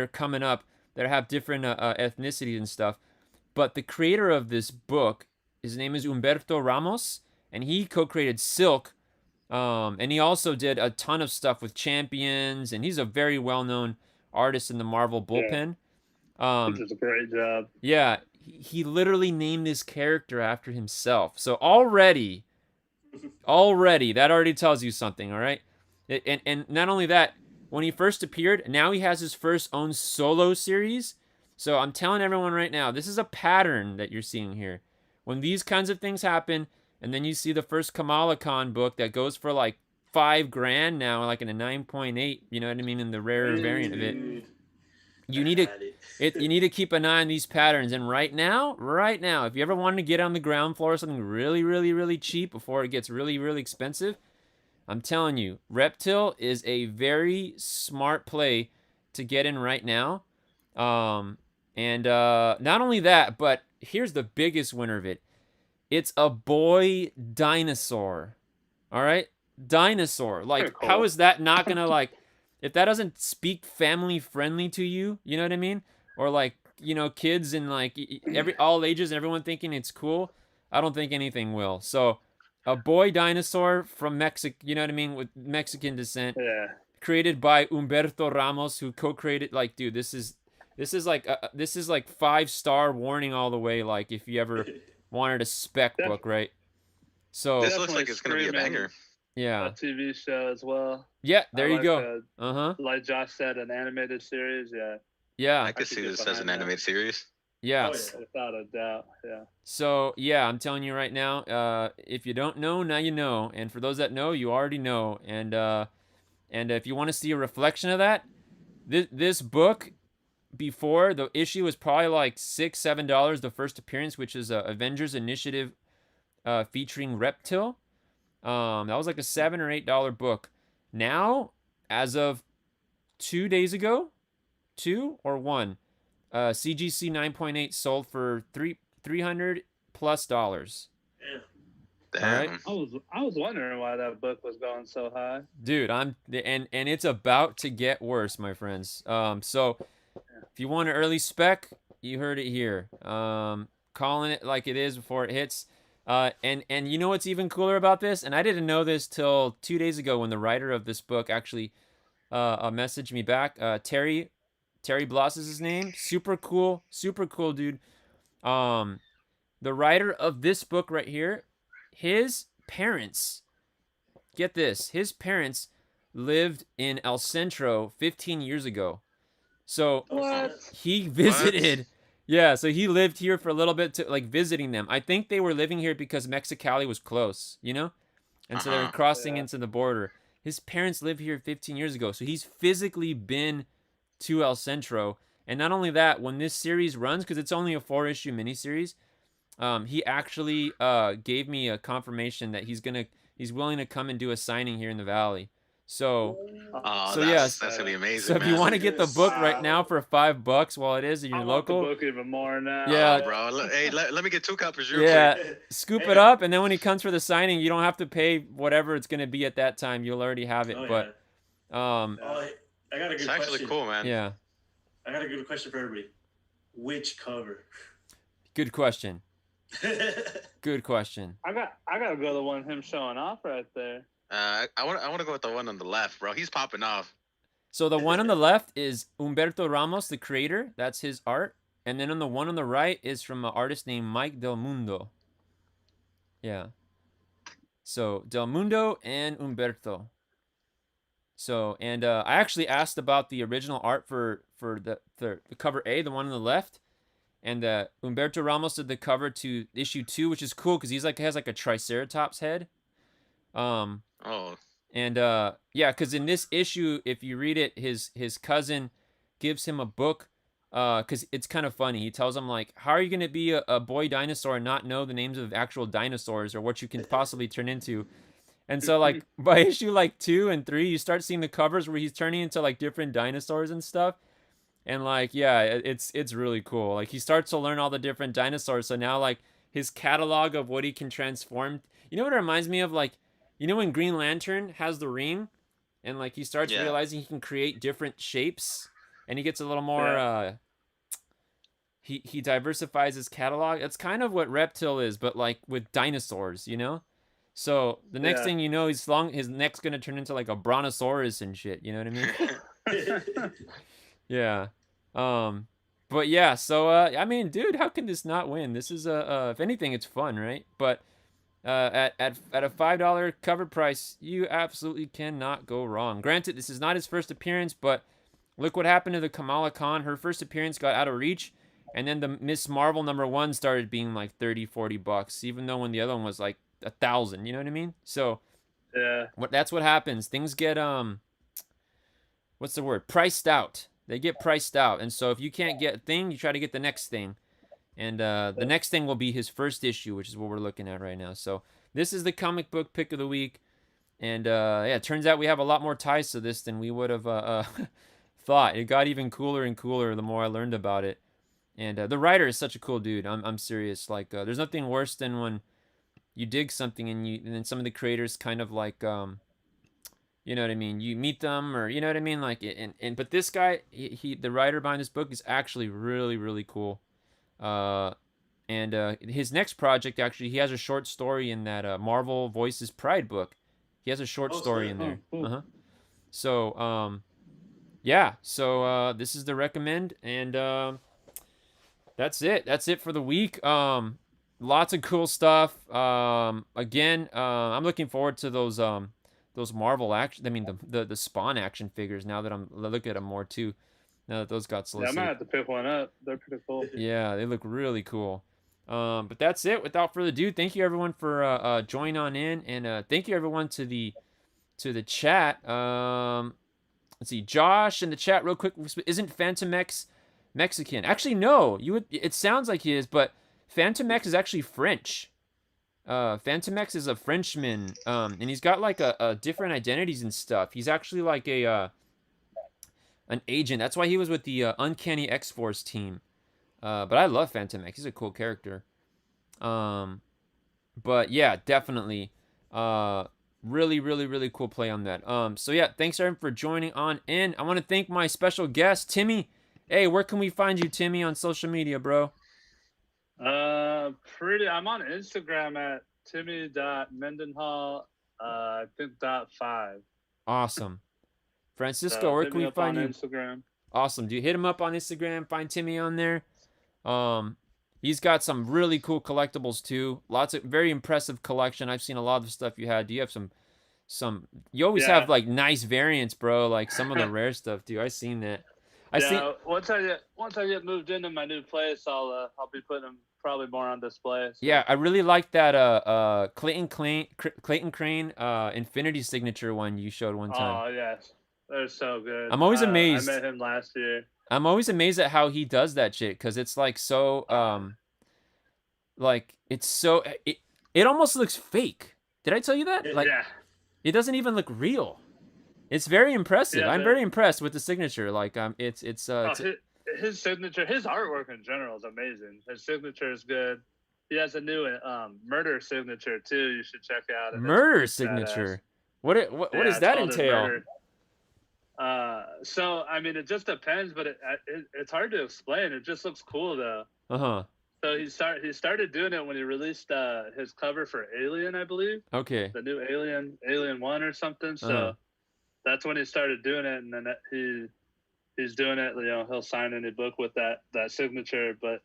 coming up that have different ethnicities and stuff. But the creator of this book, his name is Humberto Ramos. And he co-created Silk, and he also did a ton of stuff with Champions, and he's a very well-known artist in the Marvel bullpen. He does a great job. Yeah, he literally named this character after himself. So already, that already tells you something, all right? And not only that, when he first appeared, now he has his first own solo series. So I'm telling everyone right now, this is a pattern that you're seeing here. When these kinds of things happen, and then you see the first Kamala Khan book that goes for like $5,000 now, like in a 9.8. You know what I mean? In the rarer variant of it, you need to keep an eye on these patterns. And right now, if you ever wanted to get on the ground floor of something really, really, really cheap before it gets really, really expensive, I'm telling you, Reptile is a very smart play to get in right now. And not only that, but here's the biggest winner of it. It's a boy dinosaur. All right? Dinosaur. Like, cool. How is that not going to, like, if that doesn't speak family friendly to you, you know what I mean? Or, like, kids and, like, all ages and everyone thinking it's cool, I don't think anything will. So, a boy dinosaur from Mexico, you know what I mean? With Mexican descent. Yeah. Created by Humberto Ramos, who co-created, like, dude, this is like 5-star warning all the way, like, if you ever wanted a spec book, right? So this looks like it's gonna be a banger. Yeah. A TV show as well. Yeah, there you go. Like Josh said, an animated series. Yeah. Yeah. I could see this as an animated series. Yeah. Oh, yeah. Without a doubt. Yeah. So yeah, I'm telling you right now. If you don't know, now you know, and for those that know, you already know. And if you want to see a reflection of that, this book. Before, the issue was probably like $6-7 the first appearance, which is Avengers Initiative featuring Reptile. That was like a $7 or $8 book. Now, as of 2 days ago, 2 or 1, CGC 9.8 sold for $300+ dollars. Yeah. Damn. All right. I was wondering why that book was going so high. Dude, and it's about to get worse, my friends. So if you want an early spec, you heard it here. Calling it like it is before it hits. And you know what's even cooler about this? And I didn't know this till 2 days ago when the writer of this book actually messaged me back. Terry Bloss is his name. Super cool dude. The writer of this book right here, his parents, get this, his parents lived in El Centro 15 years ago. So he visited, yeah. So he lived here for a little bit to like visiting them. I think they were living here because Mexicali was close, and so they were crossing into the border. His parents lived here 15 years ago, so he's physically been to El Centro. And not only that, when this series runs, because it's only a 4-issue miniseries, he actually gave me a confirmation that he's willing to come and do a signing here in the Valley. So, that's gonna be amazing. So if you want to get the book right now for $5 while it is in your local, the book even more now. Yeah, bro. Hey, let me get 2 copies real quick. Scoop it up, and then when he comes for the signing, you don't have to pay whatever it's gonna be at that time. You'll already have it. I got a good It's question. actually cool, man. Yeah. I got a good question for everybody. Which cover? Good question. Good question. I gotta go the one him showing off right there. I want to go with the one on the left, bro. He's popping off. So the one on the left is Humberto Ramos, the creator. That's his art. And then on the one on the right is from an artist named Mike Del Mundo. Yeah. So Del Mundo and Humberto. So, and I actually asked about the original art for the cover A, the one on the left. And Humberto Ramos did the cover to issue 2, which is cool because has like a triceratops head. Oh. And yeah, because in this issue, if you read it, his cousin gives him a book. Because it's kind of funny. He tells him, like, how are you going to be a boy dinosaur and not know the names of actual dinosaurs or what you can possibly turn into? And so, like, by issue, like, 2 and 3, you start seeing the covers where he's turning into, like, different dinosaurs and stuff. And, like, yeah, it's really cool. Like, he starts to learn all the different dinosaurs. So now, like, his catalog of what he can transform. You know what it reminds me of? Like, you know when Green Lantern has the ring? And, like, he starts realizing he can create different shapes. And he gets a little more, he diversifies his catalog. It's kind of what Reptile is, but, like, with dinosaurs, you know? So the next thing you know, his neck's gonna turn into like a brontosaurus and shit. You know what I mean? Yeah. But yeah. So I mean, dude, how can this not win? This is if anything, it's fun, right? But at a $5 cover price, you absolutely cannot go wrong. Granted, this is not his first appearance, but look what happened to the Kamala Khan. Her first appearance got out of reach. And then the Miss Marvel #1 started being like $30-$40, even though when the other one was like 1,000, you know what I mean? So yeah, that's what happens. Things get what's the word? Priced out. They get priced out, and so if you can't get a thing, you try to get the next thing, and the next thing will be his first issue, which is what we're looking at right now. So this is the comic book pick of the week, and yeah, it turns out we have a lot more ties to this than we would have thought. It got even cooler and cooler the more I learned about it, and the writer is such a cool dude. I'm serious. Like, there's nothing worse than when you dig something and then some of the creators kind of like you know what I mean, you meet them, or you know what I mean, like, but this guy, he the writer behind this book is actually really, really cool. And his next project, actually, he has a short story in that Marvel Voices Pride book. He has a short story in there. So yeah, so this is the recommend, and that's it for the week. Lots of cool stuff. Again, I'm looking forward to those Marvel action. I mean, the Spawn action figures. Now that I'm looking at them more too. Now that those got solicited. Yeah, I might have to pick one up. They're pretty cool. Yeah, they look really cool. But that's it. Without further ado, thank you everyone for joining on in, and thank you everyone to the chat. Let's see, Josh in the chat real quick. Isn't Phantom X Mexican? Actually, no. It sounds like he is, but Phantom X is actually French. Phantom X is a Frenchman, and he's got like a different identities and stuff. He's actually like an agent. That's why he was with the Uncanny X-Force team. But I love Phantom X. He's a cool character. But yeah, definitely. Really, really, really cool play on that. So yeah, thanks everyone for joining on in. I want to thank my special guest, Timmy. Hey, where can we find you, Timmy, on social media, bro? I'm on Instagram at timmy.mendenhall, I think .5. Awesome. Francisco, where can we find you? Instagram. Awesome, dude. Hit him up on Instagram. Find Timmy on there. He's got some really cool collectibles too. Lots of very impressive collection. I've seen a lot of the stuff you had. Do you have some? You always have like nice variants, bro. Like some of the rare stuff, dude. I've seen that. Once I get moved into my new place, I'll be putting them probably more on display. So. Yeah, I really like that Clayton Crane Infinity Signature one you showed one time. Oh yes, they're so good. I'm always amazed. I met him last year. I'm always amazed at how he does that shit, because it's like so like it's so it almost looks fake. Did I tell you that? Like, yeah. It doesn't even look real. It's very impressive. I'm very impressed with the signature. Like, it's his signature, his artwork in general is amazing. His signature is good. He has a new murder signature too. You should check out. Murder signature. What does that entail? So I mean, it just depends, but it's hard to explain. It just looks cool though. Uh-huh. So he started doing it when he released his cover for Alien, I believe. Okay. The new Alien 1 or something. So Uh-huh. that's when he started doing it, and then he's doing it. He'll sign any book with that signature, but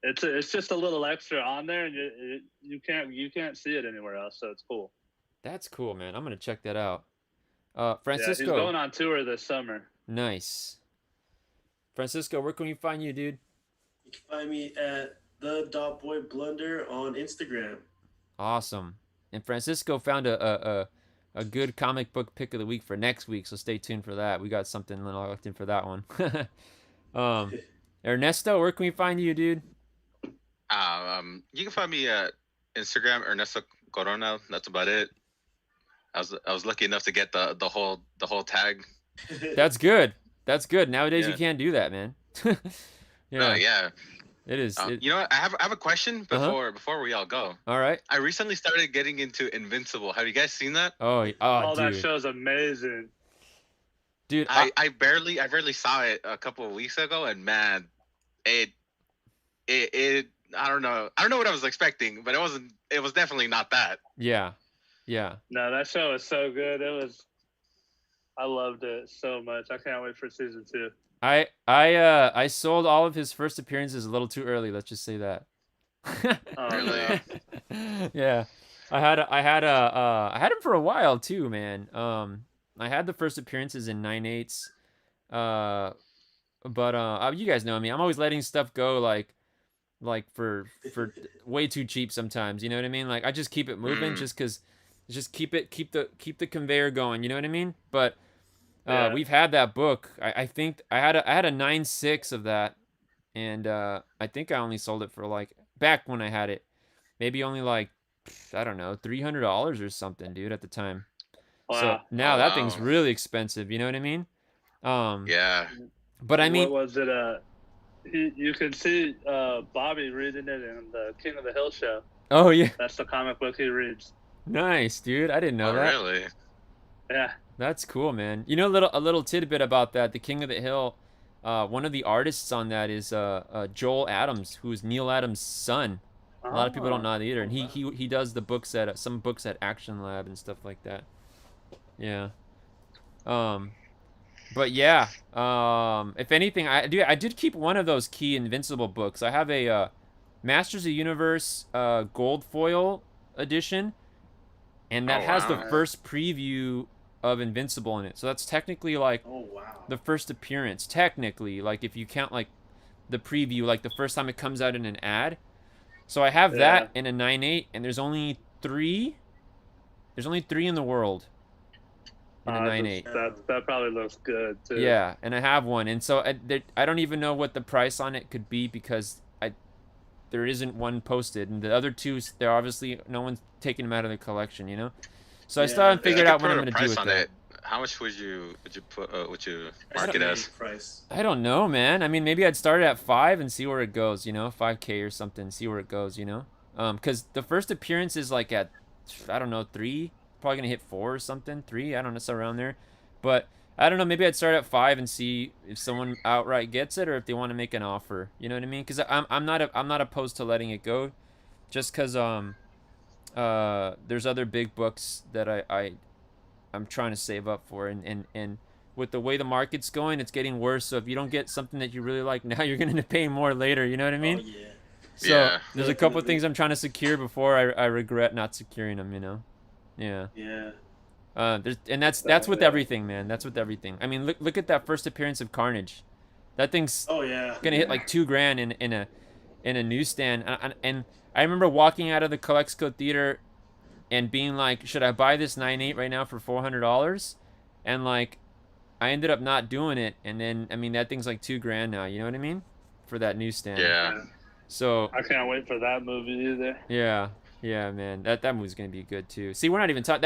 it's just a little extra on there, and you can't see it anywhere else. So it's cool. That's cool, man. I'm gonna check that out. Yeah, Francisco. he's going on tour this summer. Nice. Francisco, where can we find you, dude? You can find me at the.boyblunder on Instagram. Awesome. And Francisco found a good comic book pick of the week for next week, so stay tuned for that. We got something locked in for that one. Ernesto, where can we find you, dude? You can find me at Instagram, Ernesto Corona. That's about it. I was lucky enough to get the whole tag. That's good. That's good. Nowadays Yeah. you can't do that, man. Yeah. Yeah. It is. You know what? I have a question before we all go. All right. I recently started getting into Invincible. Have you guys seen that? Oh, Oh, dude. that show's amazing. Dude, I barely saw it a couple of weeks ago, and man, it I don't know what I was expecting, but it was definitely not that. yeah. No, that show is so good. I loved it so much. I can't wait for season 2. I sold all of his first appearances a little too early. Let's just say that. Oh, Really? no. Yeah, I had him for a while too, man. I had the first appearances in 9/8, but you guys know me. I'm always letting stuff go like for way too cheap sometimes. You know what I mean? Like I just keep it moving, just keep the conveyor going. You know what I mean? But Yeah. we've had that book. I think I had a 9/6 of that, and I think I only sold it for like back when I had it, maybe only like I don't know $300 or something, dude, at the time. So Wow. now Oh, that wow. thing's really expensive. You know what I mean? Yeah. But I mean, what was it? You can see Bobby reading it in the King of the Hill show. oh yeah, That's the comic book he reads. nice, dude. I didn't know Oh, that. really? Yeah. That's cool, man. You know, a little tidbit about that. The King of the Hill. One of the artists on that is Joel Adams, who's Neil Adams' son. A lot of people don't know that either, and he does the books at some books at Action Lab and stuff like that. Yeah. But yeah. If anything, I did keep one of those key Invincible books. I have a Masters of the Universe gold foil edition, and that Oh, has the wow. first preview of Invincible in it. So that's technically like Oh wow. the first appearance. Technically, like if you count like the preview, like the first time it comes out in an ad. So I have that in a 9/8, and there's only 3. There's only 3 in the world in a 9/8. That probably looks good too. Yeah, and I have one, and so I don't even know what the price on it could be because there isn't one posted, and the other 2, they're obviously no one's taking them out of the collection, you know. So I still haven't figured out what I'm gonna do with that. How much would you put mark That's it a as? price. I don't know, man. I mean, maybe I'd start it at 5 and see where it goes, you know, 5K or something, see where it goes, you know. Because the first appearance is like at, I don't know, 3, probably gonna hit 4 or something, 3, I don't know, it's around there. But I don't know, maybe I'd start at 5 and see if someone outright gets it or if they want to make an offer. You know what I mean? Because I'm not opposed to letting it go, just because there's other big books that I'm trying to save up for, and with the way the market's going, it's getting worse. So if you don't get something that you really like now, you're gonna pay more later. You know what I mean? Oh yeah. So Yeah. there's a couple of things I'm trying to secure before I regret not securing them. You know? Yeah. Yeah. That's with everything, man. That's with everything. I mean, look at that first appearance of Carnage. That thing's Oh yeah. gonna hit like $2,000 in a newsstand. And I remember walking out of the Calexico Theater and being like, should I buy this 9/8 right now for $400? And like, I ended up not doing it. And then I mean, that thing's like $2,000 now. You know what I mean? For that newsstand. Yeah. So I can't wait for that movie either. yeah, man. That movie's gonna be good too. See, we're not even talking.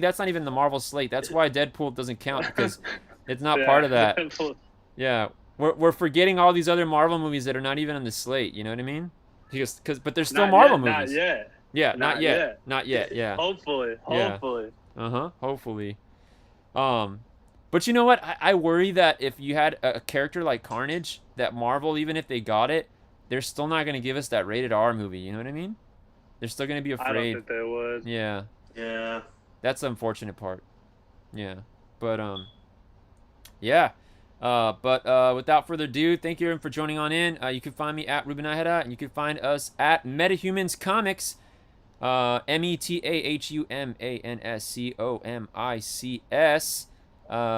That's not even the Marvel slate. That's why Deadpool doesn't count because it's not part of that. Yeah, we're forgetting all these other Marvel movies that are not even on the slate. You know what I mean? But they're still Marvel movies. Not yet. Yeah, Not not yet. yet. Not yet. Yeah. Hopefully. Yeah. Hopefully. But you know what? I worry that if you had a character like Carnage, that Marvel, even if they got it, they're still not gonna give us that rated R movie. You know what I mean? They're still gonna be I don't afraid. think they would. Yeah, Yeah. that's the unfortunate part. Yeah, but yeah. Without further ado, thank you everyone for joining on in. You can find me at Ruben Najera, and you can find us at Metahumans Comics. Metahumanscomics.